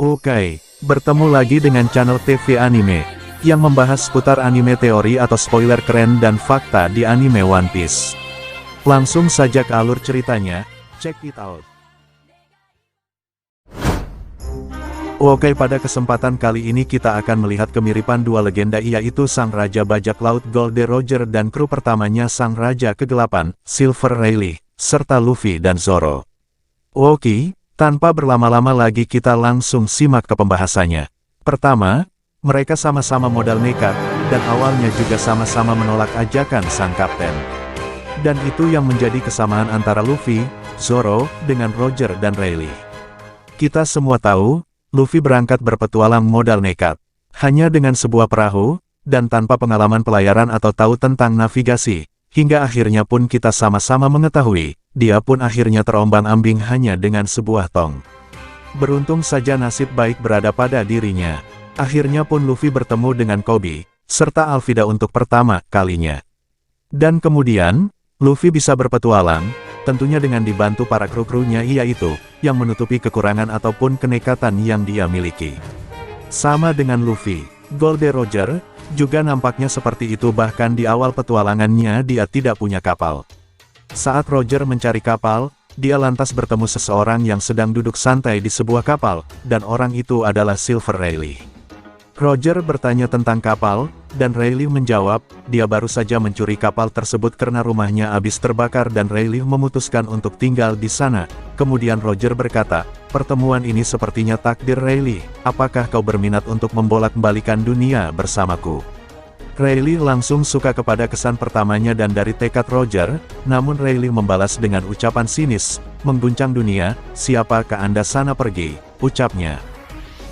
Oke, bertemu lagi dengan channel TV Anime, yang membahas seputar anime teori atau spoiler keren dan fakta di anime One Piece. Langsung saja ke alur ceritanya, check it out. Oke, pada kesempatan kali ini kita akan melihat kemiripan dua legenda, yaitu Sang Raja Bajak Laut Goldie Roger dan kru pertamanya Sang Raja Kegelapan, Silver Rayleigh, serta Luffy dan Zoro. Oke, tanpa berlama-lama lagi kita langsung simak ke pembahasannya. Pertama, mereka sama-sama modal nekat, dan awalnya juga sama-sama menolak ajakan sang kapten. Dan itu yang menjadi kesamaan antara Luffy, Zoro, dengan Roger dan Rayleigh. Kita semua tahu, Luffy berangkat berpetualang modal nekat. Hanya dengan sebuah perahu, dan tanpa pengalaman pelayaran atau tahu tentang navigasi, hingga akhirnya pun kita sama-sama mengetahui, dia pun akhirnya terombang-ambing hanya dengan sebuah tong. Beruntung saja nasib baik berada pada dirinya. Akhirnya pun Luffy bertemu dengan Koby, serta Alvida untuk pertama kalinya. Dan kemudian, Luffy bisa berpetualang, tentunya dengan dibantu para kru-krunya, yaitu yang menutupi kekurangan ataupun kenekatan yang dia miliki. Sama dengan Luffy, Goldie Roger juga nampaknya seperti itu, bahkan di awal petualangannya dia tidak punya kapal. Saat Roger mencari kapal, dia lantas bertemu seseorang yang sedang duduk santai di sebuah kapal, dan orang itu adalah Silver Rayleigh. Roger bertanya tentang kapal, dan Rayleigh menjawab, dia baru saja mencuri kapal tersebut karena rumahnya habis terbakar dan Rayleigh memutuskan untuk tinggal di sana. Kemudian Roger berkata, pertemuan ini sepertinya takdir Rayleigh, apakah kau berminat untuk membolak-balikan dunia bersamaku? Rayleigh langsung suka kepada kesan pertamanya dan dari tekad Roger, namun Rayleigh membalas dengan ucapan sinis, mengguncang dunia, siapakah Anda sana pergi, ucapnya.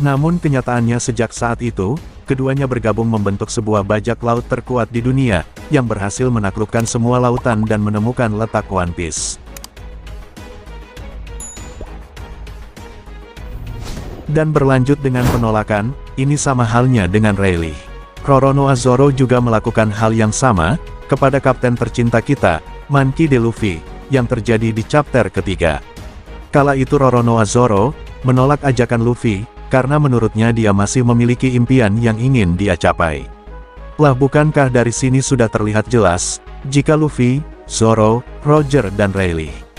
Namun kenyataannya sejak saat itu, keduanya bergabung membentuk sebuah bajak laut terkuat di dunia, yang berhasil menaklukkan semua lautan dan menemukan letak One Piece. Dan berlanjut dengan penolakan, ini sama halnya dengan Rayleigh. Roronoa Zoro juga melakukan hal yang sama, kepada kapten tercinta kita, Monkey D. Luffy, yang terjadi di chapter ketiga. Kala itu Roronoa Zoro menolak ajakan Luffy, karena menurutnya dia masih memiliki impian yang ingin dia capai. Lah bukankah dari sini sudah terlihat jelas, jika Luffy, Zoro, Roger dan Rayleigh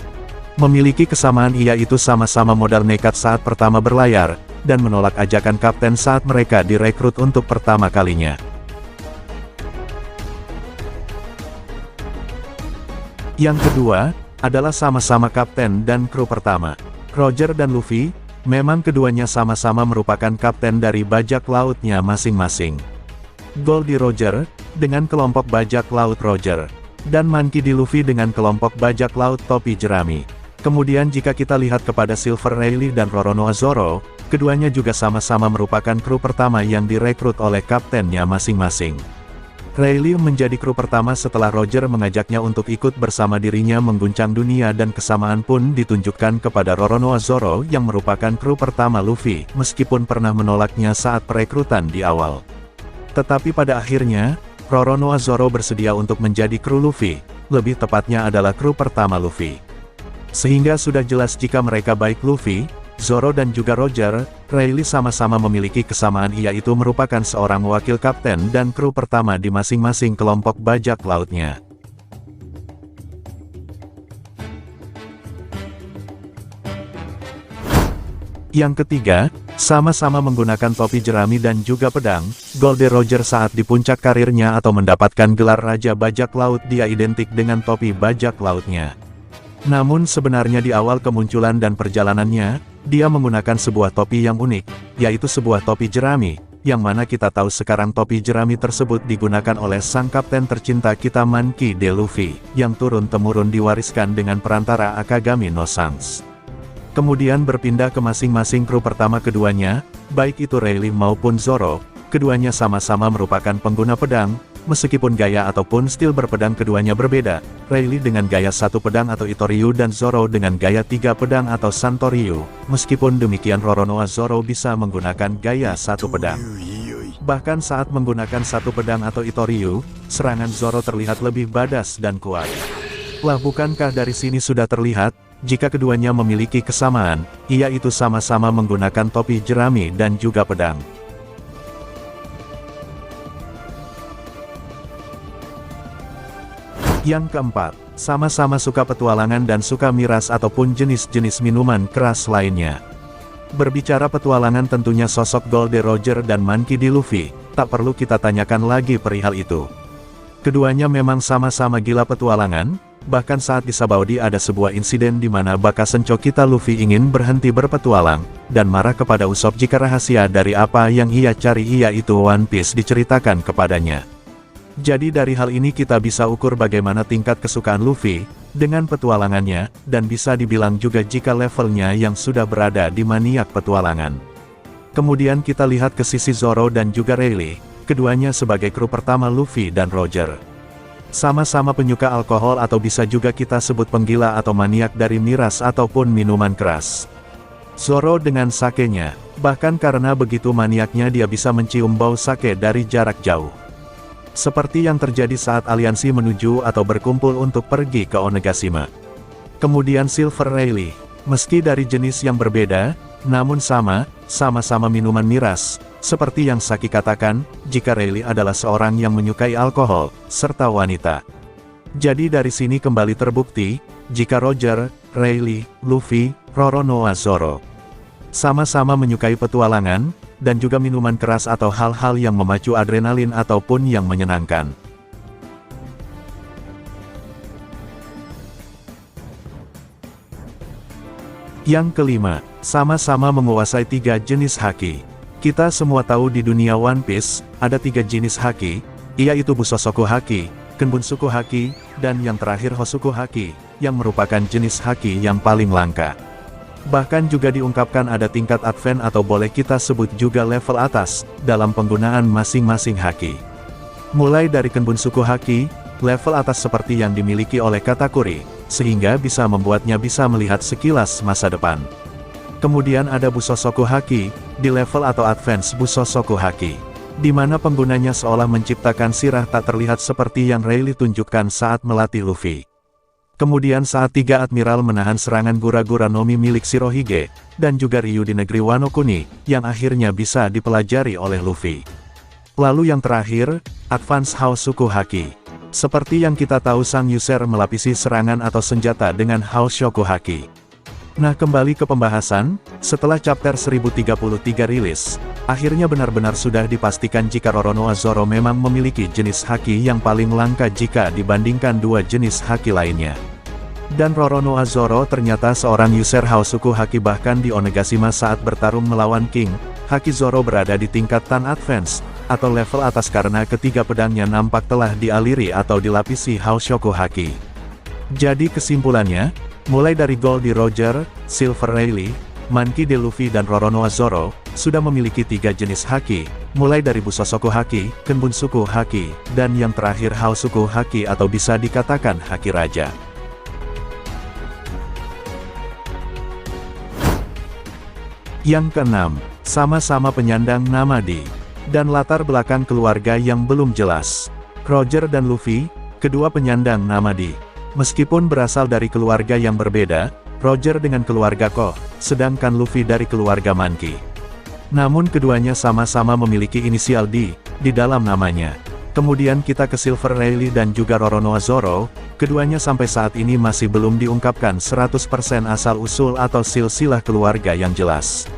memiliki kesamaan, yaitu sama-sama modal nekat saat pertama berlayar, dan menolak ajakan kapten saat mereka direkrut untuk pertama kalinya. Yang kedua, adalah sama-sama kapten dan kru pertama. Roger dan Luffy, memang keduanya sama-sama merupakan kapten dari bajak lautnya masing-masing. Goldie Roger, dengan kelompok bajak laut Roger, dan Monkey D. Luffy dengan kelompok bajak laut topi jerami. Kemudian jika kita lihat kepada Silver Rayleigh dan Roronoa Zoro, keduanya juga sama-sama merupakan kru pertama yang direkrut oleh kaptennya masing-masing. Rayleigh menjadi kru pertama setelah Roger mengajaknya untuk ikut bersama dirinya mengguncang dunia, dan kesamaan pun ditunjukkan kepada Roronoa Zoro yang merupakan kru pertama Luffy, meskipun pernah menolaknya saat perekrutan di awal. Tetapi pada akhirnya, Roronoa Zoro bersedia untuk menjadi kru Luffy, lebih tepatnya adalah kru pertama Luffy. Sehingga sudah jelas jika mereka baik Luffy, Zoro dan juga Roger, Rayleigh sama-sama memiliki kesamaan, yaitu merupakan seorang wakil kapten dan kru pertama di masing-masing kelompok bajak lautnya. Yang ketiga, sama-sama menggunakan topi jerami dan juga pedang, Goldie Roger saat di puncak karirnya atau mendapatkan gelar Raja Bajak Laut dia identik dengan topi bajak lautnya. Namun sebenarnya di awal kemunculan dan perjalanannya, dia menggunakan sebuah topi yang unik, yaitu sebuah topi jerami, yang mana kita tahu sekarang topi jerami tersebut digunakan oleh sang kapten tercinta kita Monkey D. Luffy, yang turun-temurun diwariskan dengan perantara Akagami no Shanks. Kemudian berpindah ke masing-masing kru pertama keduanya, baik itu Rayleigh maupun Zoro, keduanya sama-sama merupakan pengguna pedang. Meskipun gaya ataupun stil berpedang keduanya berbeda, Rayleigh dengan gaya satu pedang atau Itoryu dan Zoro dengan gaya tiga pedang atau Santoryu. Meskipun demikian Roronoa Zoro bisa menggunakan gaya satu pedang. Bahkan saat menggunakan satu pedang atau Itoryu, serangan Zoro terlihat lebih badas dan kuat. Lah bukankah dari sini sudah terlihat, jika keduanya memiliki kesamaan, yaitu sama-sama menggunakan topi jerami dan juga pedang. Yang keempat, sama-sama suka petualangan dan suka miras ataupun jenis-jenis minuman keras lainnya. Berbicara petualangan tentunya sosok Gold Roger dan Monkey D. Luffy, tak perlu kita tanyakan lagi perihal itu. Keduanya memang sama-sama gila petualangan, bahkan saat di Sabaody ada sebuah insiden di mana Baka Senchokita Luffy ingin berhenti berpetualang, dan marah kepada Usopp jika rahasia dari apa yang ia cari yaitu One Piece diceritakan kepadanya. Jadi dari hal ini kita bisa ukur bagaimana tingkat kesukaan Luffy dengan petualangannya, dan bisa dibilang juga jika levelnya yang sudah berada di maniak petualangan. Kemudian kita lihat ke sisi Zoro dan juga Rayleigh, keduanya sebagai kru pertama Luffy dan Roger. Sama-sama penyuka alkohol atau bisa juga kita sebut penggila atau maniak dari miras ataupun minuman keras. Zoro dengan sakenya, bahkan karena begitu maniaknya dia bisa mencium bau sake dari jarak jauh. Seperti yang terjadi saat aliansi menuju atau berkumpul untuk pergi ke Onigashima. Kemudian Silver Rayleigh, meski dari jenis yang berbeda, namun sama-sama minuman miras. Seperti yang Saki katakan, jika Rayleigh adalah seorang yang menyukai alkohol, serta wanita. Jadi dari sini kembali terbukti, jika Roger, Rayleigh, Luffy, Roronoa Zoro sama-sama menyukai petualangan, dan juga minuman keras atau hal-hal yang memacu adrenalin ataupun yang menyenangkan. Yang kelima, sama-sama menguasai 3 jenis haki. Kita semua tahu di dunia One Piece, ada 3 jenis haki, yaitu Busosoku Haki, Kenbunsuku Haki, dan yang terakhir Hosoku Haki, yang merupakan jenis haki yang paling langka. Bahkan juga diungkapkan ada tingkat advance atau boleh kita sebut juga level atas, dalam penggunaan masing-masing haki. Mulai dari Kenbunsuku Haki, level atas seperti yang dimiliki oleh Katakuri, sehingga bisa membuatnya bisa melihat sekilas masa depan. Kemudian ada Busosoku Haki, di level atau advance Busosoku Haki, di mana penggunanya seolah menciptakan sirah tak terlihat seperti yang Rayleigh tunjukkan saat melatih Luffy. Kemudian saat 3 admiral menahan serangan Gura-Gura Nomi milik Shirohige, dan juga Ryu di negeri Wano Kuni, yang akhirnya bisa dipelajari oleh Luffy. Lalu yang terakhir, Advance Hosoku Haki. Seperti yang kita tahu sang user melapisi serangan atau senjata dengan Hosoku Haki. Nah kembali ke pembahasan, setelah chapter 1033 rilis, akhirnya benar-benar sudah dipastikan jika Roronoa Zoro memang memiliki jenis haki yang paling langka jika dibandingkan 2 jenis haki lainnya. Dan Roronoa Zoro ternyata seorang user Hosoku Haki, bahkan di Onigashima saat bertarung melawan King, haki Zoro berada di tingkat Tan Advance, atau level atas karena ketiga pedangnya nampak telah dialiri atau dilapisi Hosoku Haki. Jadi kesimpulannya, mulai dari Gold Roger, Silver Rayleigh, Monkey D. Luffy dan Roronoa Zoro, sudah memiliki 3 jenis haki, mulai dari Busosoku Haki, Kenbunsuku Haki, dan yang terakhir Hosoku Haki atau bisa dikatakan Haki Raja. Yang keenam, sama-sama penyandang nama D, dan latar belakang keluarga yang belum jelas. Roger dan Luffy, kedua penyandang nama D. Meskipun berasal dari keluarga yang berbeda, Roger dengan keluarga Koh, sedangkan Luffy dari keluarga Monkey. Namun keduanya sama-sama memiliki inisial D, di dalam namanya. Kemudian kita ke Silver Rayleigh dan juga Roronoa Zoro, keduanya sampai saat ini masih belum diungkapkan 100% asal-usul atau silsilah keluarga yang jelas.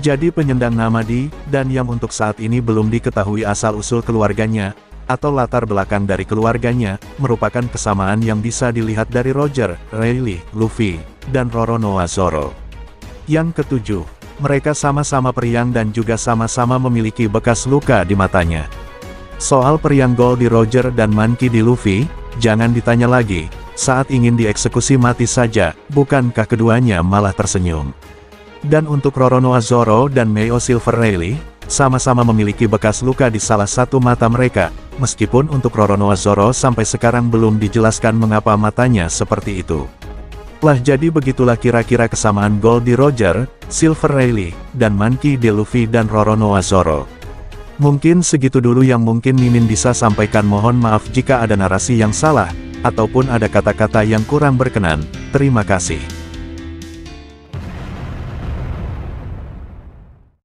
Jadi penyandang nama D, dan yang untuk saat ini belum diketahui asal-usul keluarganya, atau latar belakang dari keluarganya, merupakan kesamaan yang bisa dilihat dari Roger, Rayleigh, Luffy, dan Roronoa Zoro. Yang ketujuh, mereka sama-sama periang dan juga sama-sama memiliki bekas luka di matanya. Soal periang Gold Roger dan Monkey D. Luffy, jangan ditanya lagi, saat ingin dieksekusi mati saja, bukankah keduanya malah tersenyum. Dan untuk Roronoa Zoro dan Meo Silver Rayleigh, sama-sama memiliki bekas luka di salah satu mata mereka, meskipun untuk Roronoa Zoro sampai sekarang belum dijelaskan mengapa matanya seperti itu. Lah jadi begitulah kira-kira kesamaan Gold Roger, Silver Rayleigh, dan Monkey D. Luffy dan Roronoa Zoro. Mungkin segitu dulu yang mungkin Mimin bisa sampaikan, mohon maaf jika ada narasi yang salah, ataupun ada kata-kata yang kurang berkenan. Terima kasih.